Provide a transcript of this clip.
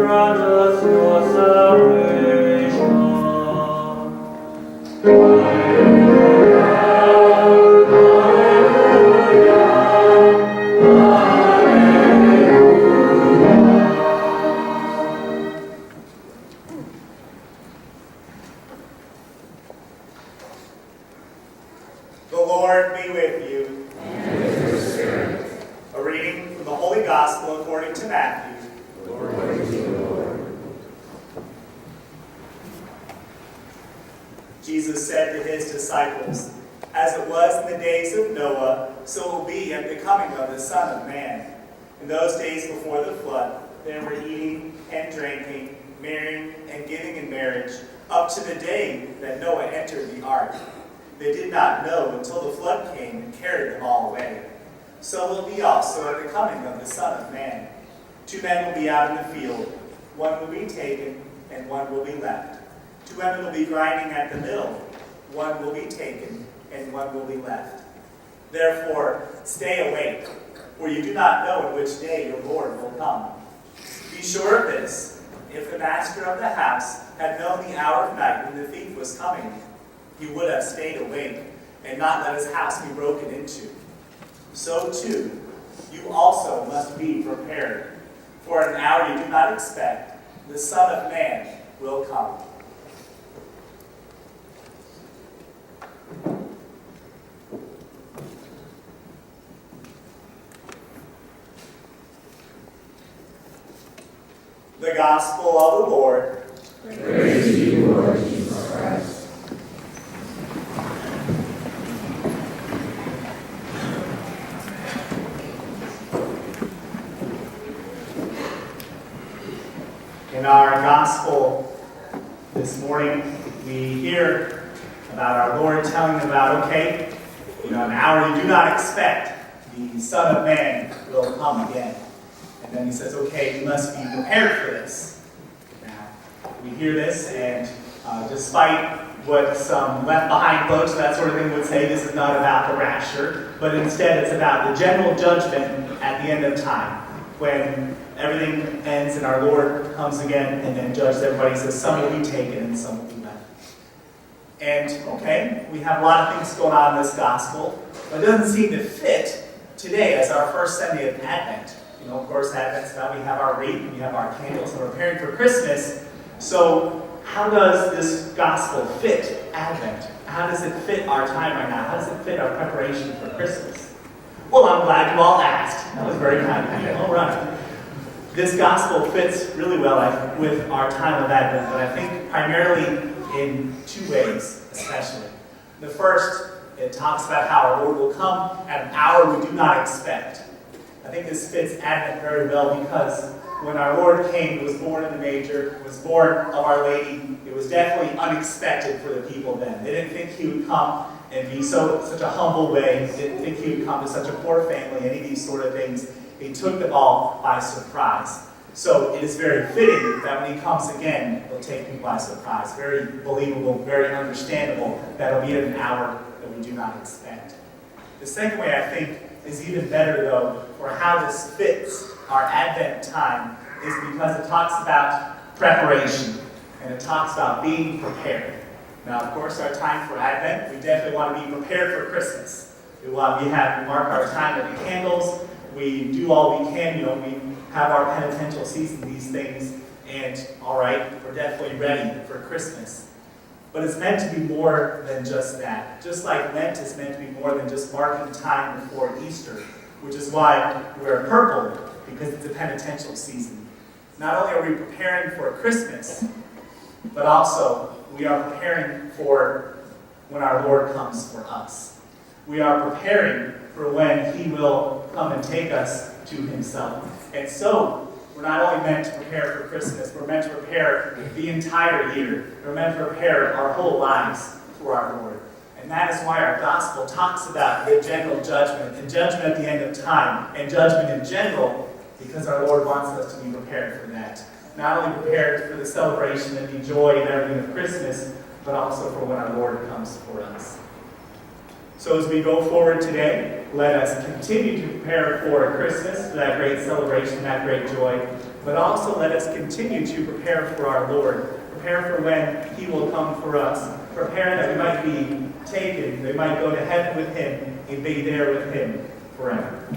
grant us your salvation. The Lord be with you. And with your spirit. A reading from the Holy Gospel according to Matthew. Glory to you, Lord. Jesus said to his disciples, "As it was in the days of Noah, so it will be at the coming of the Son of Man. In those days before the flood, they were eating and drinking, marrying and giving in marriage, up to the day that Noah entered the ark. They did not know until the flood came and carried them all away. So will it be also at the coming of the Son of Man. 2 men will be out in the field, one will be taken and one will be left. 2 women will be grinding at the mill, one will be taken and one will be left. Therefore, stay awake, for you do not know in which day your Lord will come. Be sure of this, if the master of the house had known the hour of night when the thief was coming, he would have stayed awake and not let his house be broken into. So too, you also must be prepared, for an hour you do not expect, the Son of Man will come." The Gospel of the Lord. Praise to you, Lord Jesus Christ. In our Gospel this morning, we hear about our Lord telling about, okay, an hour you do not expect, the Son of Man will come again. And then he says, okay, you must be prepared for this. Now, we hear this, and despite what some left-behind folks, that sort of thing, would say, this is not about the rapture, but instead it's about the general judgment at the end of time, when everything ends and our Lord comes again and then judges everybody. He says, some will be taken and some will be left. And, okay, we have a lot of things going on in this gospel, but it doesn't seem to fit today as our first Sunday of Advent. Of course, Advent's about we have our wreath, we have our candles, and we're preparing for Christmas. So, how does this gospel fit Advent? How does it fit our time right now? How does it fit our preparation for Christmas? Well, I'm glad you all asked. That was very kind of you. All right. This gospel fits really well with our time of Advent, but I think primarily in 2 ways, especially. The first, it talks about how our Lord will come at an hour we do not expect. I think this fits Advent very well because when our Lord came, he was born in the manger, he was born of Our Lady. It was definitely unexpected for the people then. They didn't think he would come and be such a humble way. They didn't think he would come to such a poor family, any of these sort of things. He took them all by surprise. So it is very fitting that when he comes again, he'll take people by surprise. Very believable, very understandable that it'll be at an hour that we do not expect. The second way I think is even better, though, for how this fits our Advent time is because it talks about preparation and it talks about being prepared. Now, of course, our time for Advent, we definitely want to be prepared for Christmas. We mark our time with the candles. We do all we can. We have our penitential season, these things, and all right, we're definitely ready for Christmas. But it's meant to be more than just that. Just like Lent is meant to be more than just marking time before Easter, which is why we wear purple, because it's a penitential season. Not only are we preparing for Christmas, but also we are preparing for when our Lord comes for us. We are preparing for when he will come and take us to himself. And so, we're not only meant to prepare for Christmas, we're meant to prepare the entire year. We're meant to prepare our whole lives for our Lord. And that is why our gospel talks about the general judgment, and judgment at the end of time, and judgment in general, because our Lord wants us to be prepared for that. Not only prepared for the celebration and the joy and everything of Christmas, but also for when our Lord comes for us. So as we go forward today, let us continue to prepare for Christmas, for that great celebration, that great joy, but also let us continue to prepare for our Lord, prepare for when He will come for us, prepare that we might be taken, we might go to heaven with Him and be there with Him forever.